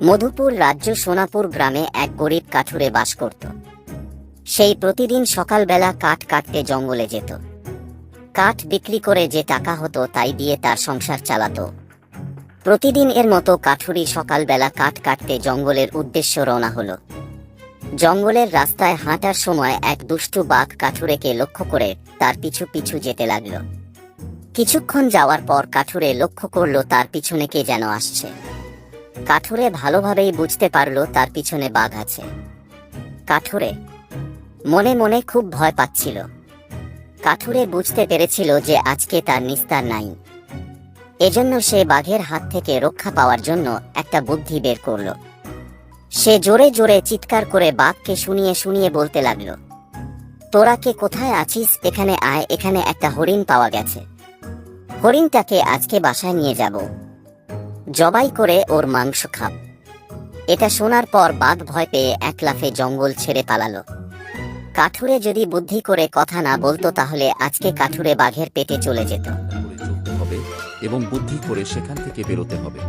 মধুপুর রাজ্য সোনাপুর গ্রামে এক গরিব কাঠুরে বাস করত। সেই প্রতিদিন সকালবেলা কাঠ কাটতে জঙ্গলে যেত। কাঠ বিক্রি করে যে টাকা হতো তাই দিয়ে তার সংসার চালাতো। প্রতিদিন এর মতো কাঠুরি সকালবেলা কাঠ কাটতে জঙ্গলের উদ্দেশ্য রওনা হলো। জঙ্গলের রাস্তায় হাঁটার সময় এক দুষ্টু বাঘ কাঠুরেকে লক্ষ্য করে তার পিছু পিছু যেতে লাগল। কিছুক্ষণ যাওয়ার পর কাঠুরে লক্ষ্য করল তার পিছনে কে যেন আসছে। কাঠুরে ভালোভাবেই বুঝতে পারল তার পিছনে বাঘ আছে। কাঠুরে মনে মনে খুব ভয় পাচ্ছিল। কাঠুরে বুঝতে পেরেছিল যে আজকে তার নিস্তার নাই। এজন্য সে বাঘের হাত থেকে রক্ষা পাওয়ার জন্য একটা বুদ্ধি বের করল। সে জোরে জোরে চিৎকার করে বাঘকে শুনিয়ে শুনিয়ে বলতে লাগলো, তোরা কে কোথায় আছিস? এখানে আয়, এখানে একটা হরিণ পাওয়া গেছে। হরিণটাকে আজকে বাসায় নিয়ে যাব, জবাই করে ওর মাংস খাব। এটা শোনার পর বাঘ ভয় পেয়ে এক লাফে জঙ্গল ছেড়ে পালালো। কাঠুরে যদি বুদ্ধি করে কথা না বলতো তাহলে আজকে কাঠুরে বাঘের পেটে চলে যেত। চলতে হবে এবং বুদ্ধি করে সেখান থেকে বেরোতে হবে।